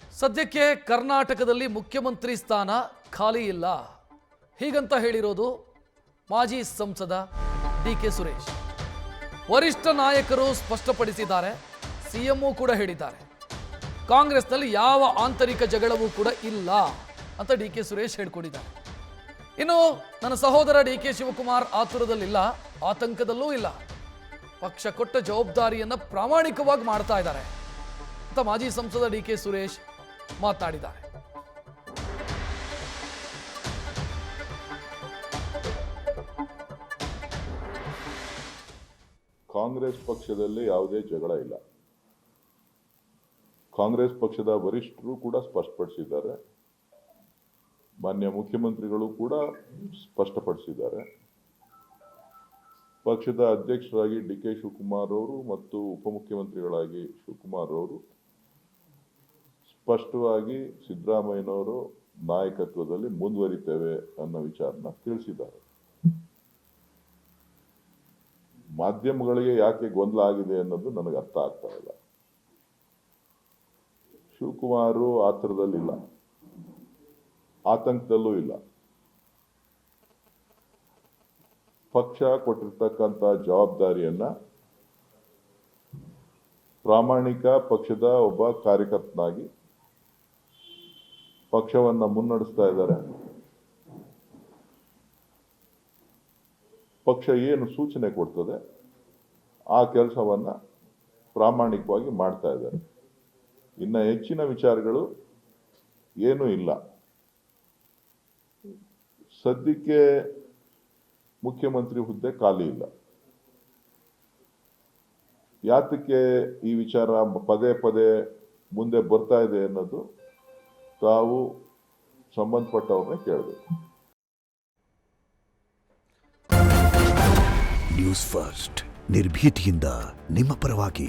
ಸದ್ಯಕ್ಕೆ ಕರ್ನಾಟಕದಲ್ಲಿ ಮುಖ್ಯಮಂತ್ರಿ ಸ್ಥಾನ ಖಾಲಿ ಇಲ್ಲ ಹೀಗಂತ ಹೇಳಿರೋದು ಮಾಜಿ ಸಂಸದ ಡಿಕೆ ಸುರೇಶ್. ವರಿಷ್ಠ ನಾಯಕರು ಸ್ಪಷ್ಟಪಡಿಸಿದ್ದಾರೆ, ಸಿಎಂಒ ಕೂಡ ಹೇಳಿದ್ದಾರೆ. ಕಾಂಗ್ರೆಸ್ನಲ್ಲಿ ಯಾವ ಆಂತರಿಕ ಜಗಳವೂ ಕೂಡ ಇಲ್ಲ ಅಂತ ಡಿಕೆ ಸುರೇಶ್ ಹೇಳಿಕೊಂಡಿದ್ದಾರೆ. ಇನ್ನು ನನ್ನ ಸಹೋದರ ಡಿಕೆ ಶಿವಕುಮಾರ್ ಆತುರದಲ್ಲಿಲ್ಲ, ಆತಂಕದಲ್ಲೂ ಇಲ್ಲ. ಪಕ್ಷ ಕೊಟ್ಟ ಜವಾಬ್ದಾರಿಯನ್ನ ಪ್ರಾಮಾಣಿಕವಾಗಿ ಮಾಡ್ತಾ ಇದ್ದಾರೆ ಅಂತ ಮಾಜಿ ಸಂಸದ ಡಿಕೆ ಸುರೇಶ್ ಮಾತನಾಡಿದ್ದಾರೆ. ಕಾಂಗ್ರೆಸ್ ಪಕ್ಷದಲ್ಲಿ ಯಾವುದೇ ಜಗಳ ಇಲ್ಲ. ಕಾಂಗ್ರೆಸ್ ಪಕ್ಷದ ವರಿಷ್ಠರು ಕೂಡ ಸ್ಪಷ್ಟಪಡಿಸಿದ್ದಾರೆ, ಮಾನ್ಯ ಮುಖ್ಯಮಂತ್ರಿಗಳು ಕೂಡ ಸ್ಪಷ್ಟಪಡಿಸಿದ್ದಾರೆ. ಪಕ್ಷದ ಅಧ್ಯಕ್ಷರಾಗಿ ಡಿಕೆ ಶಿವಕುಮಾರ್ ಅವರು ಮತ್ತು ಉಪಮುಖ್ಯಮಂತ್ರಿಗಳಾಗಿ ಶಿವಕುಮಾರ್ ಅವರು ಸ್ಪಷ್ಟವಾಗಿ ಸಿದ್ದರಾಮಯ್ಯನವರು ನಾಯಕತ್ವದಲ್ಲಿ ಮುಂದುವರಿತೇವೆ ಅನ್ನೋ ವಿಚಾರನ ತಿಳಿಸಿದ್ದಾರೆ. ಮಾಧ್ಯಮಗಳಿಗೆ ಯಾಕೆ ಗೊಂದಲ ಆಗಿದೆ ಅನ್ನೋದು ನನಗೆ ಅರ್ಥ ಆಗ್ತಾ ಇಲ್ಲ. ಶಿವಕುಮಾರ್ ಆತುರದಲ್ಲಿಲ್ಲ, ಆತಂಕದಲ್ಲೂ ಇಲ್ಲ. ಪಕ್ಷ ಕೊಟ್ಟಿರ್ತಕ್ಕಂಥ ಜವಾಬ್ದಾರಿಯನ್ನ ಪ್ರಾಮಾಣಿಕ ಪಕ್ಷದ ಒಬ್ಬ ಕಾರ್ಯಕರ್ತನಾಗಿ ಪಕ್ಷವನ್ನ ಮುನ್ನಡೆಸ್ತಾ ಇದ್ದಾರೆ. ಪಕ್ಷ ಏನು ಸೂಚನೆ ಕೊಡ್ತದೆ ಆ ಕೆಲಸವನ್ನ ಪ್ರಾಮಾಣಿಕವಾಗಿ ಮಾಡ್ತಾ ಇದ್ದಾರೆ. ಇನ್ನ ಹೆಚ್ಚಿನ ವಿಚಾರಗಳು ಏನೂ ಇಲ್ಲ. ಸದ್ಯಕ್ಕೆ ಮುಖ್ಯಮಂತ್ರಿ ಹುದ್ದೆ ಖಾಲಿ ಇಲ್ಲ. ಯಾತಕ್ಕೆ ಈ ವಿಚಾರ ಪದೇ ಪದೇ ಮುಂದೆ ಬರ್ತಾ ಇದೆ ಅನ್ನೋದು ತಾವು ಸಂಬಂಧಪಟ್ಟವ್ರನ್ನ ಕೇಳಬೇಕು. ನ್ಯೂಸ್ ಫಸ್ಟ್ ನಿರ್ಭೀತಿಯಿಂದ ನಿಮ್ಮ ಪರವಾಗಿ.